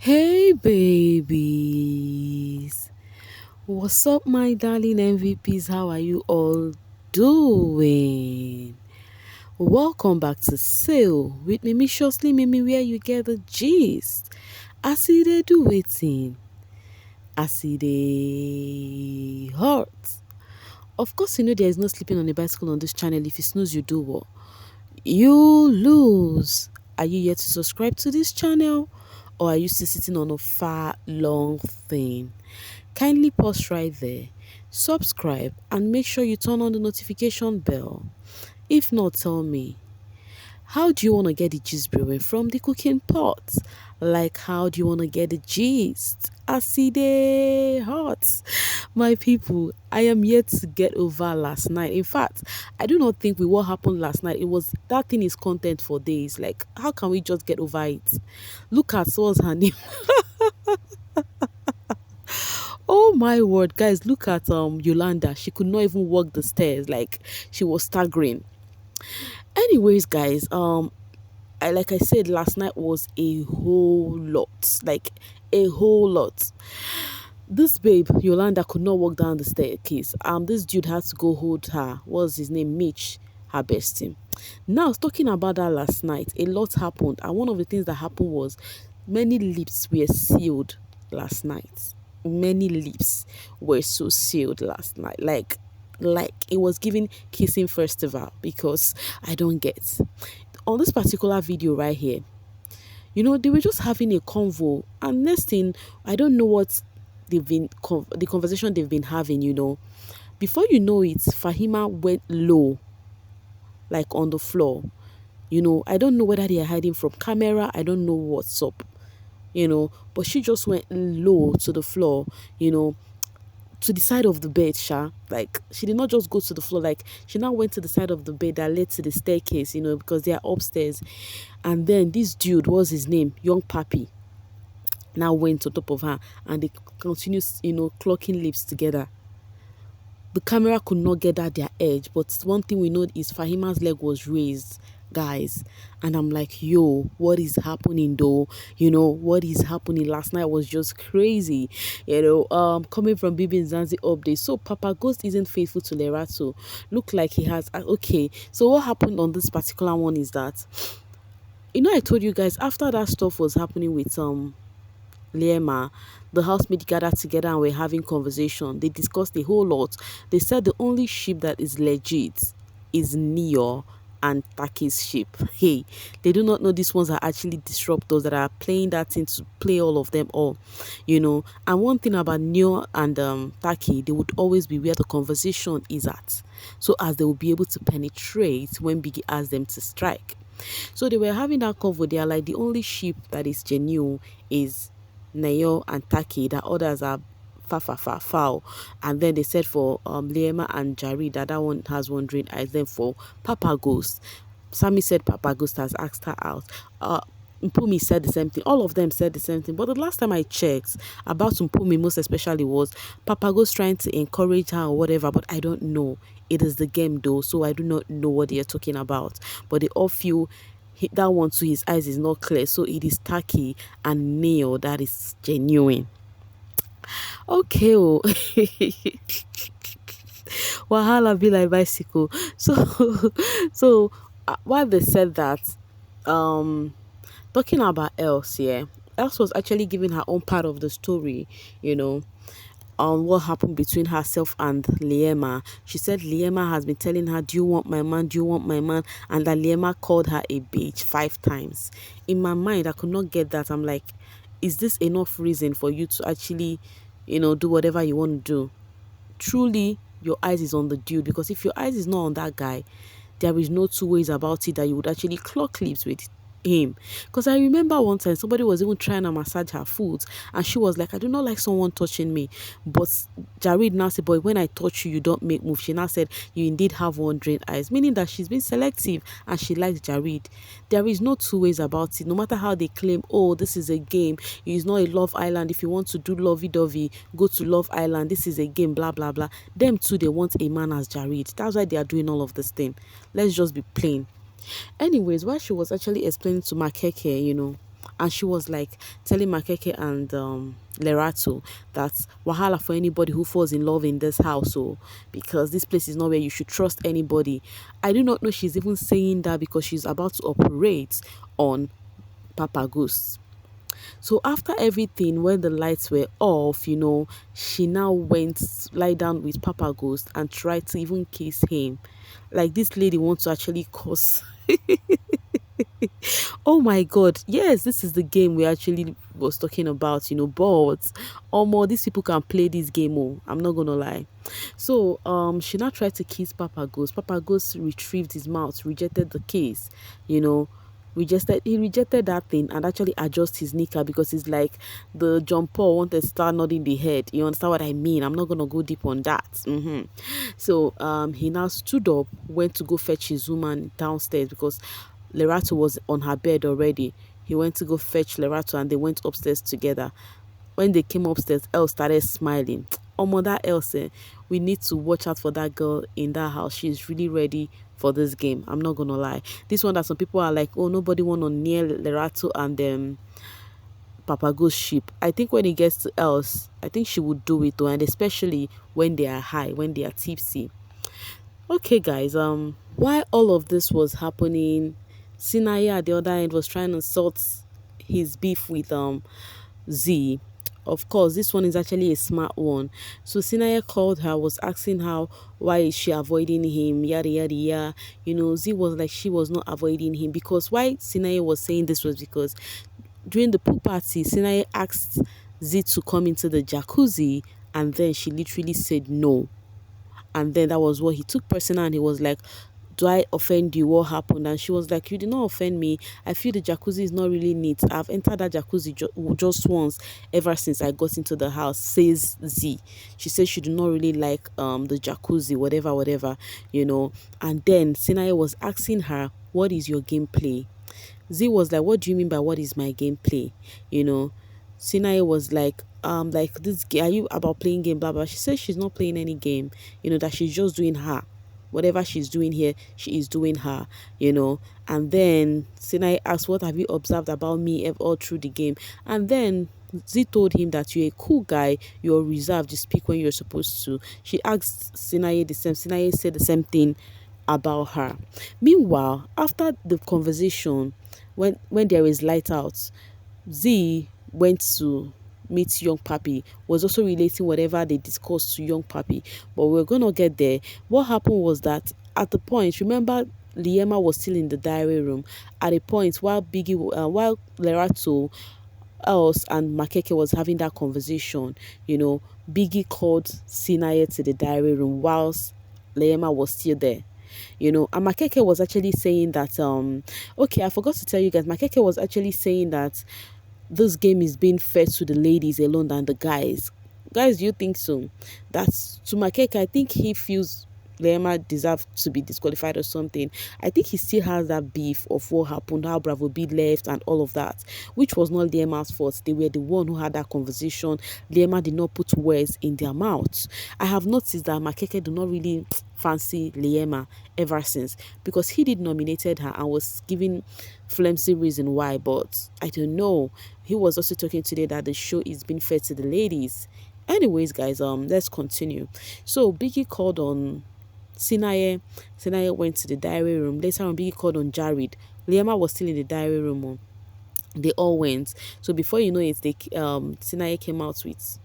Hey babies, what's up, my darling MVPs? How are you all doing? Welcome back to Sail with Mimiciously Mimi, where you get the gist. As it dey do waiting, as it dey hurt. Of course, you know there is no sleeping on a bicycle on this channel. If you snooze, you do what? You lose. Are you yet to subscribe to this channel? Or are you still sitting on a far long thing? Kindly pause right there, subscribe, and make sure you turn on the notification bell. If not, tell me, how do you want to get the gist brewing from the cooking pot? Like, how do you want to get the gist? Acide hot. My people, I am yet to get over last night. In fact, I do not think with what happened last night, it was that thing is content for days. Like, how can we just get over it? Look at what's her name. Oh my word, guys, look at Yolanda. She could not even walk the stairs. Like, she was staggering. Anyways, guys, like I said, last night was a whole lot. Like, a whole lot. This babe, Yolanda, could not walk down the staircase. This dude had to go hold her. What's his name? Mitch, her bestie. Now, I was talking about that last night. A lot happened, and one of the things that happened was many lips were sealed last night. Many lips were so sealed last night. Like it was giving kissing festival, because I don't get on this particular video right here. You know, they were just having a convo, and next thing, I don't know what the conversation they've been having. You know, before you know it, Fahima went low, like on the floor. You know, I don't know whether they are hiding from camera. I don't know what's up. You know, but she just went low to the floor. You know, to the side of the bed, like she did not just go to the floor, like she now went to the side of the bed that led to the staircase, you know, because they are upstairs. And then this dude, what's his name, young pappy, now went on top of her, and they continued, you know, clocking lips together. The camera could not get at their edge, but one thing we know is Fahima's leg was raised, guys. And I'm like, yo, what is happening though? You know, what is happening? Last night was just crazy. You know, coming from bbnzansi update. So Papa Ghost isn't faithful to Lerato. Look like he has okay. So what happened on this particular one is that, you know, I told you guys after that stuff was happening with Liema, the housemaid gathered together and were having conversation. They discussed a whole lot. They said the only ship that is legit is Neo and Taki's ship. Hey, they do not know these ones are actually disruptors that are playing that thing to play all of them all, you know. And one thing about Neo and Taki, they would always be where the conversation is at, so as they will be able to penetrate when Biggie asks them to strike. So they were having that convo. They are like, the only ship that is genuine is Nayo and Taki, that others are foul. And then they said for Liema and Jari that one has wandering eyes. Then for Papa Ghost, Sammy said Papa Ghost has asked her out. Mpumi said the same thing. All of them said the same thing. But the last time I checked about Mpumi, most especially, was Papa Ghost trying to encourage her or whatever. But I don't know. It is the game though, so I do not know what they are talking about. But they all feel that one too, his eyes is not clear, so it is Taki and Neo that is genuine. Okay, oh. Wahala be like bicycle. So while they said that, um talking about else, yeah, else was actually giving her own part of the story, you know, on what happened between herself and Liema. She said Liema has been telling her, do you want my man? Do you want my man? And that Liema called her a bitch 5 times. In my mind, I could not get that. I'm like, is this enough reason for you to actually, you know, do whatever you want to do? Truly, your eyes is on the dude, because if your eyes is not on that guy, there is no two ways about it that you would actually clock lips with him. Because I remember one time somebody was even trying to massage her foot, and she was like, I do not like someone touching me. But Jared now said, boy, when I touch you, you don't make move. She now said, you indeed have wandering eyes, meaning that she's been selective and she likes Jared. There is no two ways about it. No matter how they claim, oh, this is a game, it's not a love island. If you want to do lovey-dovey, go to Love Island. This is a game, blah blah blah. Them too, they want a man as Jared. That's why they are doing all of this thing. Let's just be plain. Anyways, while she was actually explaining to Makehkeh, you know, And she was like telling Makehkeh and Lerato that wahala for anybody who falls in love in this house, oh, because this place is not where you should trust anybody. I do not know she's even saying that because she's about to operate on Papa Ghost. So after everything, when the lights were off, she now went lie down with Papa Ghost and tried to even kiss him. Like this lady wants to actually cause. Oh my god, yes, this is the game we actually was talking about, but more these people can play this game, oh, I'm not gonna lie. So she now tried to kiss Papa Ghost. Papa Ghost retrieved his mouth, rejected the kiss, you know he rejected that thing and actually adjust his knicker because it's like the John Paul wanted to start nodding the head. You understand what I mean? I'm not gonna go deep on that. So he now stood up, went to go fetch his woman downstairs because Lerato was on her bed already. He went to go fetch Lerato and they went upstairs together. When they came upstairs, Elle started smiling. That else, we need to watch out for that girl in that house. She's really ready for this game. I'm not gonna lie. This one that some people are like, oh, nobody want to near Lerato and Papa Ghost ship. I think when it gets to else, I think she would do it though, and especially when they are high, when they are tipsy. Okay, guys. While all of this was happening, Sinaye at the other end was trying to sort his beef with Z. Of course, this one is actually a smart one. So Sinaye called her, was asking her why is she avoiding him, yada yada yada. Z was like she was not avoiding him because why Sinaye was saying this was because during the pool party, Sinaye asked Z to come into the jacuzzi, and then she literally said no. And then that was what he took personal, and he was like, do I offend you? What happened? And she was like, you did not offend me. I feel the jacuzzi is not really neat. I've entered that jacuzzi just once ever since I got into the house, says Z. She says she do not really like the jacuzzi, whatever, And then Sinaye was asking her, what is your gameplay? Z was like, what do you mean by what is my gameplay? Sinaye was like this, are you about playing game, blah blah. She says she's not playing any game, that she's just doing her. Whatever she's doing here, she is doing her, And then Sinaye asked, what have you observed about me all through the game? And then Z told him that you're a cool guy, you're reserved, you speak when you're supposed to. She asked Sinaye the same. Sinaye said the same thing about her. Meanwhile, after the conversation, when there is light out, Z went to meet young Papi, was also relating whatever they discussed to young Papi, but we're gonna get there. What happened was that at the point, remember, Liema was still in the diary room at a point while while Lerato else and Makehkeh was having that conversation. Biggie called Sinaye to the diary room whilst Liema was still there. And Makehkeh was actually saying that okay, I forgot to tell you guys, Makehkeh was actually saying that this game is being fed to the ladies alone than the guys. Guys, do you think so? That's to Makehkeh. I think he feels Liema deserved to be disqualified or something. I think he still has that beef of what happened, how Bravo B left and all of that, which was not Liema's fault. They were the one who had that conversation. Liema did not put words in their mouths. I have noticed that Makehkeh do not really fancy Liema ever since because he did nominated her and was giving flimsy reason why, but I don't know. He was also talking today that the show is being fed to the ladies. Anyways, guys, let's continue. So Biggie called on Sinaye. Sinaye went to the diary room. Later on, Biggie called on Jared. Liema was still in the diary room. They all went. So before you know it, Sinaye came out with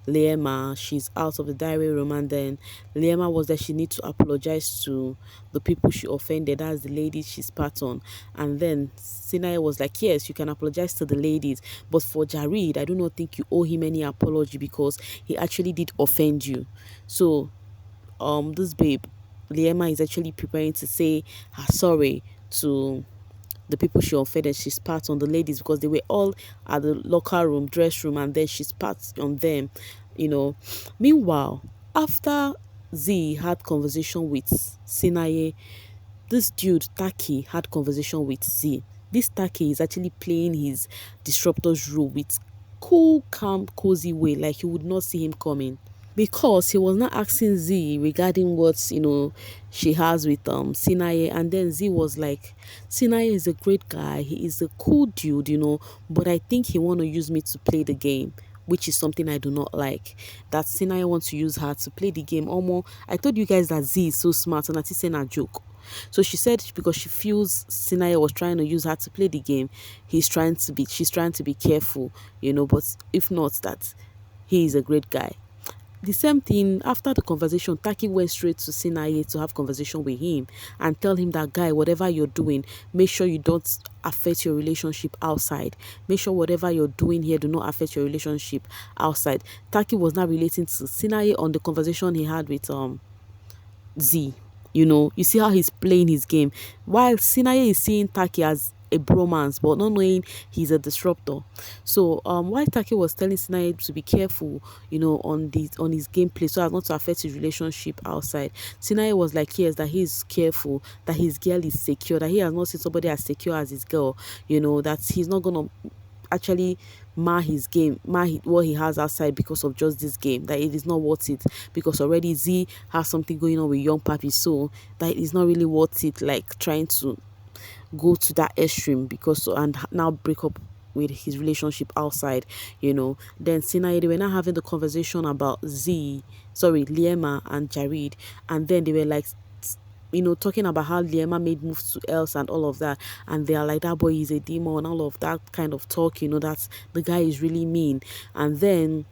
Liema. She's out of the diary room, and then Liema was that she needs to apologize to the people she offended. That's the ladies she spat on. And then Sinaye was like, yes, you can apologize to the ladies, but for Jared, I do not think you owe him any apology because he actually did offend you. So this babe Liema is actually preparing to say her sorry to the people she offended. She spat on the ladies because they were all at the locker room, dress room, and then she spat on them. Meanwhile, after Z had conversation with Sinaye, this dude Taki had conversation with Z. This Taki is actually playing his disruptor's role with cool, calm, cozy way, like you would not see him coming. because he was not asking Z regarding what she has with Sinaye, and then Z was like, Sinaye is a great guy, he is a cool dude, but I think he want to use me to play the game, which is something I do not like. That Sinaye wants to use her to play the game. Almost, I told you guys that Z is so smart, and that's saying a joke. So she said because she feels Sinaye was trying to use her to play the game, she's trying to be careful, but if not that, he is a great guy. The same thing after the conversation, Taki went straight to Sinaye to have conversation with him and tell him that, guy, whatever you're doing, make sure you don't affect your relationship outside. Make sure whatever you're doing here do not affect your relationship outside. Taki was not relating to Sinaye on the conversation he had with Z. You see how he's playing his game. While Sinaye is seeing Taki as a bromance, but not knowing he's a disruptor. So while Taki was telling Sinaye to be careful, on his gameplay so as not to affect his relationship outside, Sinaye was like, yes, that he's careful, that his girl is secure, that he has not seen somebody as secure as his girl, that he's not gonna actually mar his game, what he has outside because of just this game, that it is not worth it, because already Z has something going on with young papi, so that it is not really worth it, like trying to go to that extreme because and now break up with his relationship outside. Then Sinaye, they were now having the conversation about Liema and Jared, and then they were like, talking about how Liema made moves to else and all of that, and they are like, that boy is a demon and all of that kind of talk, that the guy is really mean. And then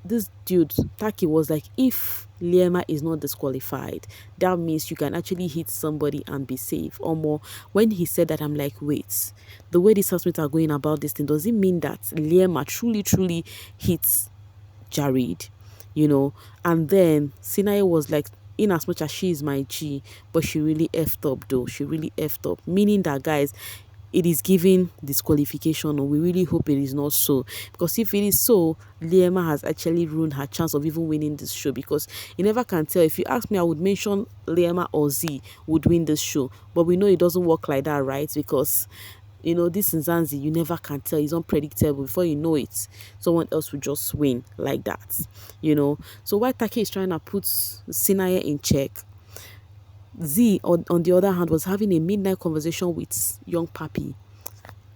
this dude Taki was like, if Liema is not disqualified, that means you can actually hit somebody and be safe. Or more, when he said that, I'm like, wait, the way these housemates are going about this thing, does it mean that Liema truly hits Jared? And then Sinaye was like, in as much as she is my G, but she really effed up though. She really effed up. Meaning that, guys, it is giving disqualification, or we really hope it is not so, because if it is so, Liema has actually ruined her chance of even winning this show, because you never can tell. If you ask me, I would mention Liema or Z would win this show, but we know it doesn't work like that, right? Because this in Zanzi, you never can tell. It's unpredictable. Before you know it, someone else will just win like that. So while Taki is trying to put Sinaye in check, Z, on the other hand, was having a midnight conversation with young papi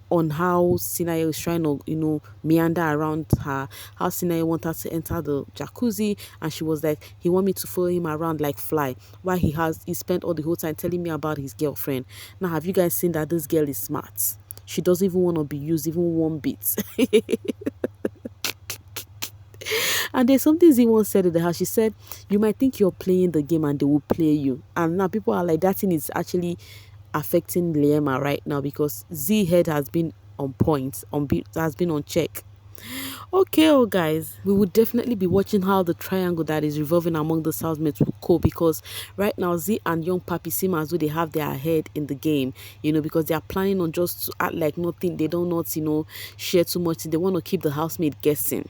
on how Sinaye is trying to, meander around her, how Sinaye wanted her to enter the jacuzzi, and she was like, he want me to follow him around like fly, while he spent all the whole time telling me about his girlfriend. Now, have you guys seen that this girl is smart? She doesn't even want to be used even one bit. And there's something Z once said in the house. She said, you might think you're playing the game and they will play you. And now people are like, that thing is actually affecting Liema right now, because Z head has been on point, has been on check. Okay, guys, we would definitely be watching how the triangle that is revolving among the housemates will go, because right now Z and young papi seem as though they have their head in the game, because they are planning on just to act like nothing. They don't not, share too much. They want to keep the housemate guessing.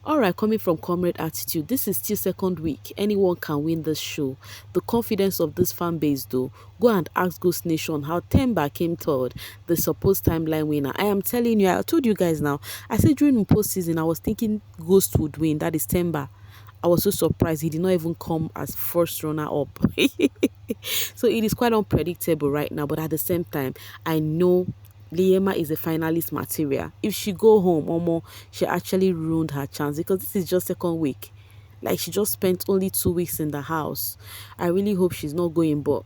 All right, coming from Comrade Attitude, this is still second week. Anyone can win this show. The confidence of this fan base, though. Go and ask Ghost Nation how Temba came third, the supposed timeline winner. I am telling you, I told you guys now. I said during the postseason, I was thinking Ghost would win. That is Temba. I was so surprised he did not even come as first runner up. So it is quite unpredictable right now, but at the same time, I know Liema is a finalist material. If she go home, Omo, she actually ruined her chance, because this is just second week. Like, she just spent only 2 weeks in the house. I really hope she's not going, but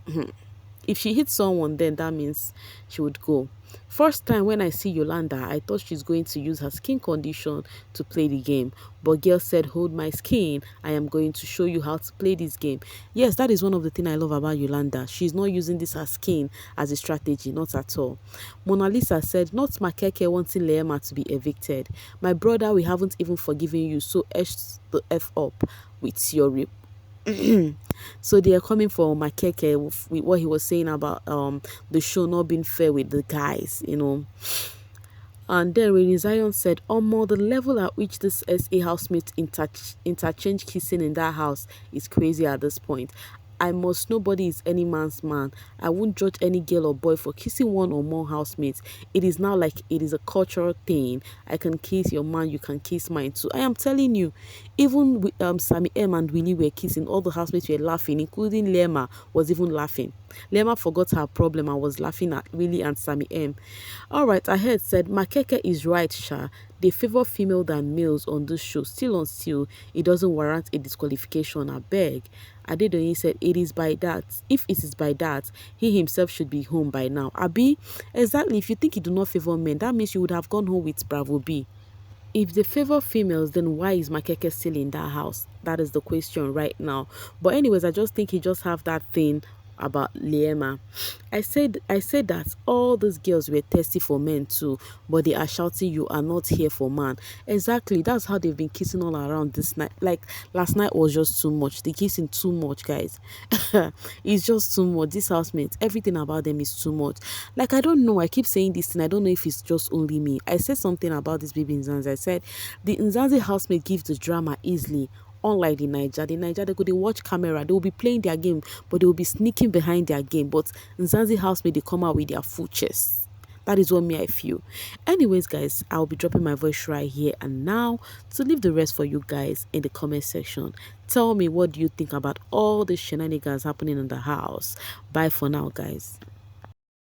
if she hits someone, then that means she would go. First time when I see Yolanda, I thought she's going to use her skin condition to play the game. But girl said, hold my skin. I am going to show you how to play this game. Yes, that is one of the things I love about Yolanda. She's not using this her skin as a strategy, not at all. Mona Lisa said, not Makehkeh wanting Liema to be evicted. My brother, we haven't even forgiven you, so esh the F up with your rip. So they are coming for Makehkeh with what he was saying about the show not being fair with the guys. And then Renee Zion said, Omo, the level at which this SA housemate interchange kissing in that house is crazy at this point. I must nobody is any man's man. I won't judge any girl or boy for kissing one or more housemates. It is now like it is a cultural thing. I can kiss your man, you can kiss mine too. I am telling you, even Sammy M and Willie were kissing, all the housemates were laughing, including Liema was even laughing. Liema forgot her problem and was laughing at Willie and Sammy M. Alright, Ahead said, Makehkeh is right, Sha. They favor female than males on this show. Still on still, it doesn't warrant a disqualification, I beg. Adedoyin said, it is by that. If it is by that, he himself should be home by now. Abi, exactly. If you think he do not favor men, that means you would have gone home with Bravo B. If they favor females, then why is Makehkeh still in that house? That is the question right now. But anyways, I just think he just have that thing about Liema. I said that all these girls were thirsty for men too, but they are shouting you are not here for man. Exactly, that's how they've been kissing all around this night. Like last night was just too much. The kissing too much, guys. It's just too much. These housemates, everything about them is too much. Like I don't know. I keep saying this thing. I don't know if it's just only me. I said something about this baby Nzanzi. I said the Nzanzi housemate gives the drama easily. Unlike the Niger, they go they watch camera, they will be playing their game, but they will be sneaking behind their game. But Nzanzi housemate, they come out with their full chest. That is what me I feel. Anyways, guys, I'll be dropping my voice right here and now to leave the rest for you guys in the comment section. Tell me what do you think about all the shenanigans happening in the house. Bye for now, guys.